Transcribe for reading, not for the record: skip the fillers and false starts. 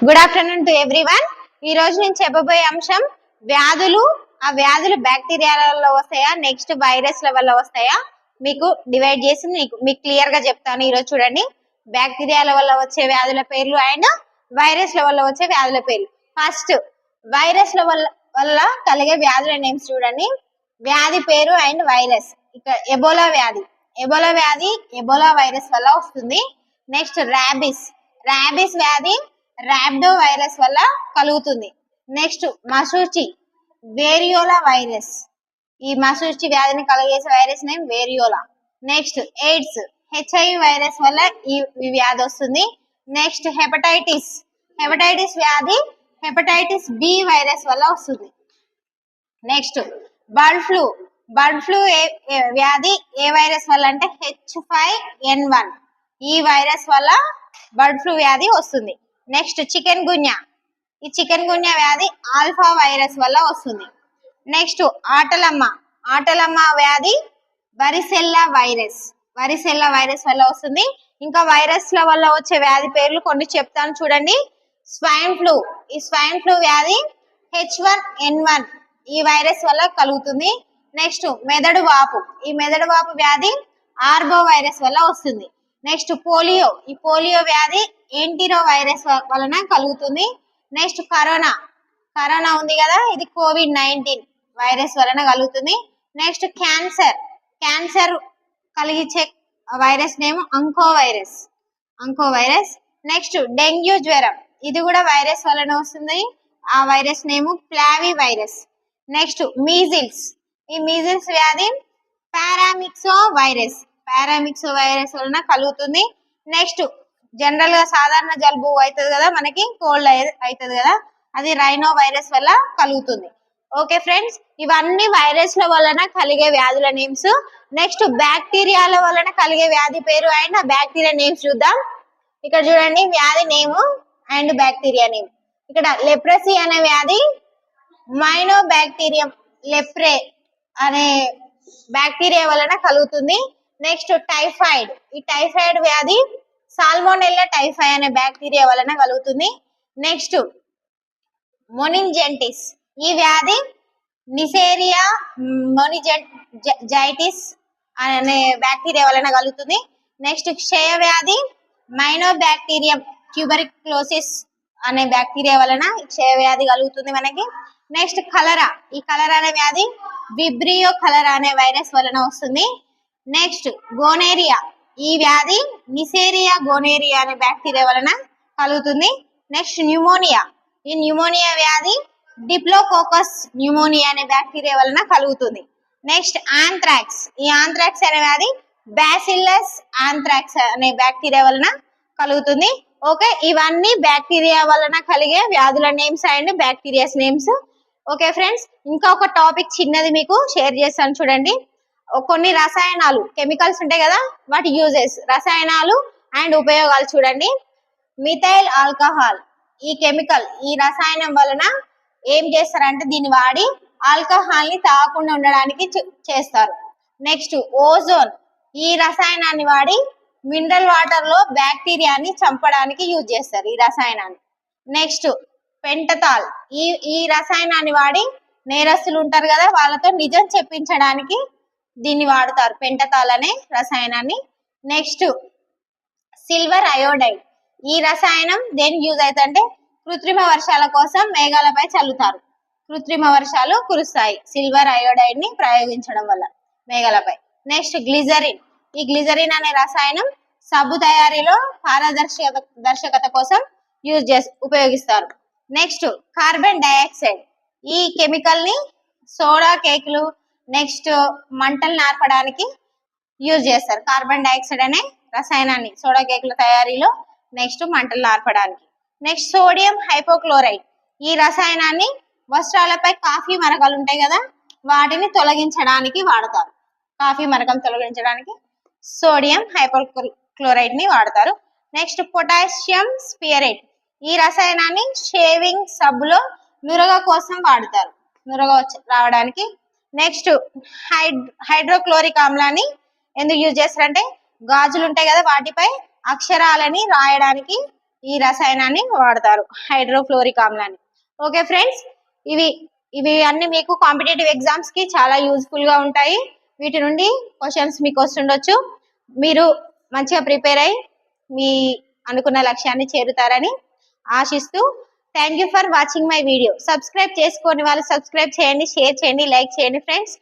Good afternoon to everyone. ఈ రోజు నేను చెప్పబోయే అంశం వ్యాధులు. ఆ వ్యాధులు బ్యాక్టీరియాల వల్ల వస్తాయా, నెక్స్ట్ వైరస్ల వల్ల వస్తాయా, మీకు డివైడ్ చేసి మీకు క్లియర్ గా చెప్తాను. ఈ రోజు చూడండి, బ్యాక్టీరియాల వల్ల వచ్చే వ్యాధుల పేర్లు అండ్ వైరస్ల వల్ల వచ్చే వ్యాధుల పేర్లు. ఫస్ట్ వైరస్ల వల్ల కలిగే వ్యాధుల నేమ్స్ చూడండి. వ్యాధి పేరు అండ్ వైరస్. ఇక ఎబోలా వ్యాధి, ఎబోలా వైరస్ వల్ల వస్తుంది. నెక్స్ట్ ర్యాబిస్ వ్యాధి ర్యాబ్డో వైరస్ వల్ల కలుగుతుంది. నెక్స్ట్ మసూచి, వేరియోలా వైరస్. ఈ మసూచి వ్యాధిని కలుగజేసే virus name variola. Next AIDS, HIV virus వల్ల ఈ వ్యాధి వస్తుంది. నెక్స్ట్ హెపటైటిస్ వ్యాధి హెపటైటిస్ బి వైరస్ వల్ల వస్తుంది. నెక్స్ట్ బర్డ్ ఫ్లూ వ్యాధి ఏ వైరస్ వల్ల అంటే H5N1 ఈ వైరస్ వల్ల బర్డ్ ఫ్లూ వ్యాధి వస్తుంది. నెక్స్ట్ చికెన్ గున్యా వ్యాధి ఆల్ఫా వైరస్ వల్ల వస్తుంది. నెక్స్ట్ ఆటలమ్మ వ్యాధి వరిసెల్లా వైరస్ వల్ల వస్తుంది. ఇంకా వైరస్ల వల్ల వచ్చే వ్యాధి పేర్లు కొన్ని చెప్తాను చూడండి. స్వైన్ ఫ్లూ వ్యాధి H1N1 ఈ వైరస్ వల్ల కలుగుతుంది. నెక్స్ట్ మెదడు వాపు వ్యాధి ఆర్బో వైరస్ వల్ల వస్తుంది. నెక్స్ట్ పోలియో వ్యాధి ఎంటిరో వైరస్ వలన కలుగుతుంది. నెక్స్ట్ కరోనా ఉంది కదా, ఇది COVID-19 వైరస్ వలన కలుగుతుంది. నెక్స్ట్ క్యాన్సర్ కలిగించే virus name onco virus. Next dengue జ్వరం, ఇది కూడా వైరస్ వలన వస్తుంది. ఆ virus name flavi virus. Next ఈ మీజిల్స్ వ్యాధి పారామిక్సో వైరస్ వలన కలుగుతుంది. నెక్స్ట్ జనరల్ గా సాధారణ జలుబు అవుతుంది కదా, మనకి కోల్డ్ అవుతుంది కదా, అది రైనో వైరస్ వల్ల కలుగుతుంది. ఓకే ఫ్రెండ్స్, ఇవన్నీ వైరస్ల వలన కలిగే వ్యాధుల నేమ్స్. నెక్స్ట్ బ్యాక్టీరియాల వలన కలిగే వ్యాధి పేరు అండ్ ఆ బ్యాక్టీరియా నేమ్స్ చూద్దాం. ఇక్కడ చూడండి, వ్యాధి నేమ్ అండ్ బ్యాక్టీరియా నేమ్. ఇక్కడ లెప్రసీ అనే వ్యాధి మైనోబాక్టీరియం లెప్రే అనే బ్యాక్టీరియా వలన కలుగుతుంది. నెక్స్ట్ ఈ టైఫాయిడ్ వ్యాధి సాల్మోనెల్లా టైఫాయి అనే బ్యాక్టీరియా వలన కలుగుతుంది. నెక్స్ట్ మొనింజైటిస్, ఈ వ్యాధి నిసేరియా మొనింజైటిస్ అనే బ్యాక్టీరియా వలన కలుగుతుంది. నెక్స్ట్ క్షయ వ్యాధి మైనోబాక్టీరియం ట్యూబరిక్లోసిస్ అనే బ్యాక్టీరియా వలన క్షయ వ్యాధి కలుగుతుంది మనకి. నెక్స్ట్ ఈ కలరా అనే వ్యాధి విబ్రియో కలరా అనే వైరస్ వలన వస్తుంది. నెక్స్ట్ గోనేరియా, ఈ వ్యాధి నిసేరియా గోనేరియా అనే బ్యాక్టీరియా వలన కలుగుతుంది. నెక్స్ట్ ఈ న్యూమోనియా వ్యాధి డిప్లోకోకస్ న్యూమోనియా అనే బ్యాక్టీరియా వలన కలుగుతుంది. నెక్స్ట్ ఈ ఆంథ్రాక్స్ అనే వ్యాధి బ్యాసిల్లస్ ఆంథ్రాక్స్ అనే బ్యాక్టీరియా వలన కలుగుతుంది. ఓకే, ఇవన్నీ బ్యాక్టీరియా వలన కలిగే వ్యాధుల names and bacterias names. Okay friends, ఇంకా ఒక టాపిక్ చిన్నది మీకు షేర్ చేస్తాను చూడండి. కొన్ని రసాయనాలు, కెమికల్స్ ఉంటాయి కదా, వాటి యూజెస్, రసాయనాలు అండ్ ఉపయోగాలు చూడండి. మిథైల్ ఆల్కహాల్, ఈ కెమికల్, ఈ రసాయనం వలన ఏం చేస్తారంటే దీన్ని వాడి ఆల్కహాల్ ని తాగకుండా ఉండడానికి చేస్తారు. నెక్స్ట్ ఓజోన్, ఈ రసాయనాన్ని వాడి మినరల్ వాటర్ లో బ్యాక్టీరియాని చంపడానికి యూజ్ చేస్తారు ఈ రసాయనాన్ని. నెక్స్ట్ పెంటతాల్, ఈ రసాయనాన్ని వాడి నేరస్తులు ఉంటారు కదా, వాళ్ళతో నిజం చెప్పించడానికి దీన్ని వాడతారు, పెంటతాల్ అనే రసాయనాన్ని. నెక్స్ట్ సిల్వర్ అయోడైడ్, ఈ రసాయనం దేనికి యూజ్ అవుతుందంటే కృత్రిమ వర్షాల కోసం మేఘాలపై చల్లుతారు, కృత్రిమ వర్షాలు కురుస్తాయి సిల్వర్ అయోడైడ్ ని ప్రయోగించడం వల్ల మేఘాలపై. నెక్స్ట్ ఈ గ్లిజరిన్ అనే రసాయనం సబ్బు తయారీలో పారదర్శకత కోసం ఉపయోగిస్తారు. నెక్స్ట్ కార్బన్ డైఆక్సైడ్, ఈ కెమికల్ ని సోడా కేకులు, నెక్స్ట్ మంటలు నార్పడానికి యూజ్ చేస్తారు, కార్బన్ డైఆక్సైడ్ అనే రసాయనాన్ని సోడా కేకుల తయారీలో, నెక్స్ట్ మంటలు నార్పడానికి. నెక్స్ట్ సోడియం హైపోక్లోరైడ్, ఈ రసాయనాన్ని వస్త్రాలపై కాఫీ మరకలు ఉంటాయి కదా, వాటిని తొలగించడానికి వాడతారు, కాఫీ మరకలు తొలగించడానికి సోడియం హైపోక్లోరైడ్ ని వాడతారు. నెక్స్ట్ పొటాషియం స్పియరేట్, ఈ రసాయనాన్ని షేవింగ్ సబ్బులో నురగ కోసం వాడతారు, నురగ రావడానికి. నెక్స్ట్ హైడ్రోక్లోరిక్ ఆమ్లాన్ని ఎందుకు యూజ్ చేస్తారంటే గాజులు ఉంటాయి కదా, వాటిపై అక్షరాలని రాయడానికి ఈ రసాయనాన్ని వాడతారు, హైడ్రోఫ్లోరిక్ ఆమ్లాన్ని. ఓకే ఫ్రెండ్స్, ఇవి ఇవి అన్ని మీకు కాంపిటేటివ్ ఎగ్జామ్స్ కి చాలా యూజ్ఫుల్ గా ఉంటాయి. వీటి నుండి క్వశ్చన్స్ మీకు వస్తుండొచ్చు. మీరు మంచిగా ప్రిపేర్ అయ్యి మీ అనుకున్న లక్ష్యాన్ని చేరుతారని ఆశిస్తూ, thank you for watching my video. Subscribe చేసుకోని వాళ్ళు సబ్స్క్రైబ్ చేయండి, షేర్ చేయండి, లైక్ చేయండి ఫ్రెండ్స్.